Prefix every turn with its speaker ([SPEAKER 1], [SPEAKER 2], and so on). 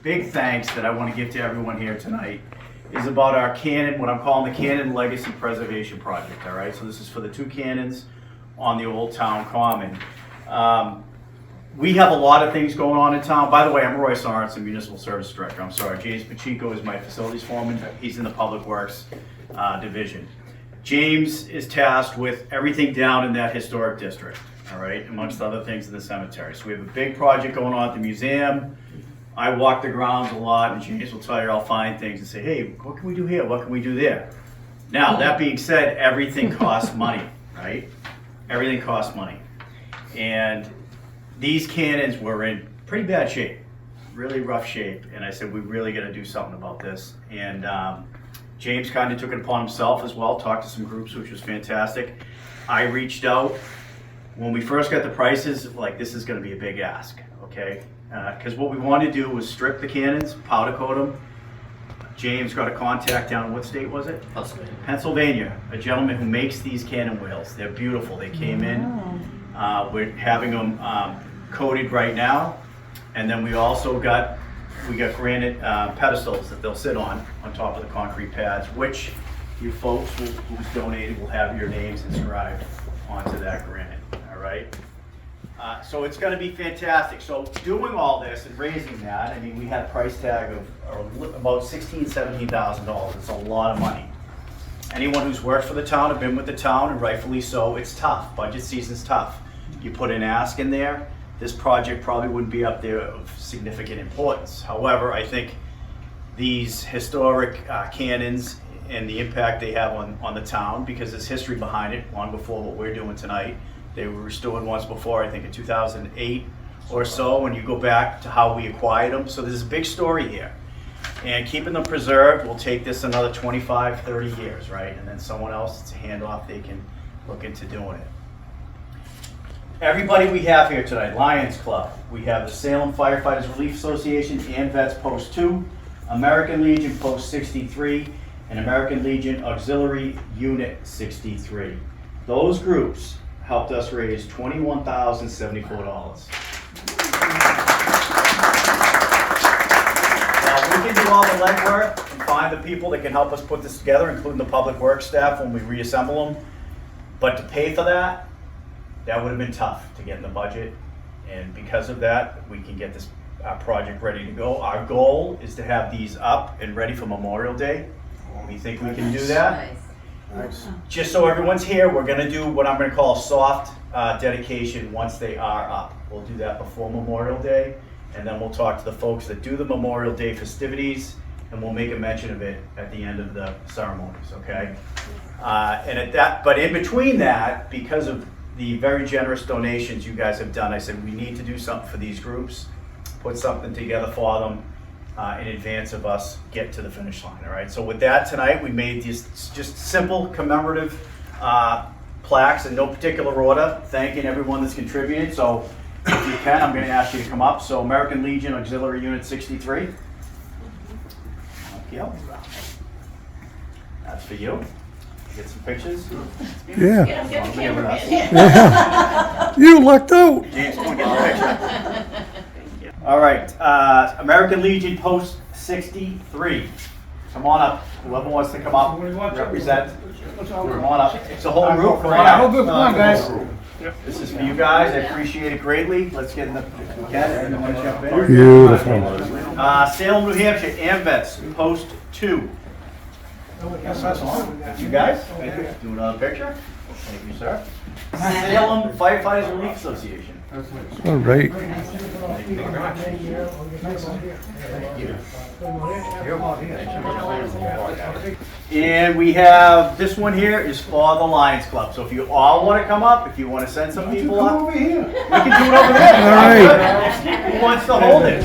[SPEAKER 1] big thanks that I want to give to everyone here tonight is about our cannon, what I'm calling the Cannon Legacy Preservation Project, all right? So this is for the 2 cannons on the Old Town Common. We have a lot of things going on in town. By the way, I'm Roy Sorenson, Municipal Service Director. I'm sorry, James Pacheco is my facilities foreman. He's in the Public Works Division. James is tasked with everything down in that historic district, all right, amongst other things in the cemetery. So we have a big project going on at the museum. I walk the grounds a lot, and James will tell you I'll find things and say, hey, what can we do here? What can we do there? Now, that being said, everything costs money, right? Everything costs money. And these cannons were in pretty bad shape, really rough shape. And I said, we really got to do something about this. And James kind of took it upon himself as well, talked to some groups, which was fantastic. I reached out. When we first got the prices, like, this is going to be a big ask, okay? Because what we wanted to do was strip the cannons, powder coat them. James got a contact down, what state was it?
[SPEAKER 2] Pennsylvania.
[SPEAKER 1] Pennsylvania, a gentleman who makes these cannon wheels. They're beautiful. They came in. We're having them coated right now. And then we also got granite pedestals that they'll sit on top of the concrete pads, which you folks who's donated will have your names inscribed onto that granite, all right? So it's going to be fantastic. So doing all this and raising that, I mean, we had a price tag of about $16,000, $17,000. It's a lot of money. Anyone who's worked for the town have been with the town, and rightfully so. It's tough. Budget season's tough. You put an ask in there, this project probably wouldn't be up there of significant importance. However, I think these historic cannons and the impact they have on the town, because there's history behind it, long before what we're doing tonight. They were restored once before, I think in 2008 or so, when you go back to how we acquired them. So there's a big story here. And keeping them preserved will take this another 25, 30 years, right? And then someone else, it's a handoff, they can look into doing it. Everybody we have here tonight, Lions Club. We have the Salem Firefighters Relief Association, AMVETS Post 2, American Legion Post 63, and American Legion Auxilary Unit 63. Those groups helped us raise $21,074. Now, we can do all the legwork and find the people that can help us put this together, including the public works staff when we reassemble them. But to pay for that, that would have been tough to get in the budget. And because of that, we can get this project ready to go. Our goal is to have these up and ready for Memorial Day. We think we can do that.
[SPEAKER 3] Nice.
[SPEAKER 1] Just so everyone's here, we're going to do what I'm going to call a soft dedication once they are up. We'll do that before Memorial Day, and then we'll talk to the folks that do the Memorial Day festivities, and we'll make a mention of it at the end of the ceremonies, okay? But in between that, because of the very generous donations you guys have done, I said we need to do something for these groups, put something together for them, in advance of us get to the finish line, all right? So with that tonight, we made these just simple commemorative plaques in no particular order, thanking everyone that's contributed. So if you can, I'm going to ask you to come up. So American Legion Auxiliary Unit 63. Yep. That's for you. Get some pictures.
[SPEAKER 4] Yeah.
[SPEAKER 3] Get the camera.
[SPEAKER 4] You lucked out.
[SPEAKER 1] James, come and get the picture. All right, American Legion Post 63. Come on up. Whoever wants to come up, represent. Come on up. It's a whole group. Come on up.
[SPEAKER 5] Come on, guys.
[SPEAKER 1] This is for you guys. I appreciate it greatly. Let's get in the can and then jump in.
[SPEAKER 4] Beautiful.
[SPEAKER 1] Salem, New Hampshire, AMVETS Post 2. You guys? Do another picture. Thank you, sir. Salem Firefighters Relief Association.
[SPEAKER 4] All right.
[SPEAKER 1] And we have, this one here is for the Lions Club. So if you all want to come up, if you want to send some people up, we can do it over there.
[SPEAKER 4] All right.
[SPEAKER 1] Who wants to hold it?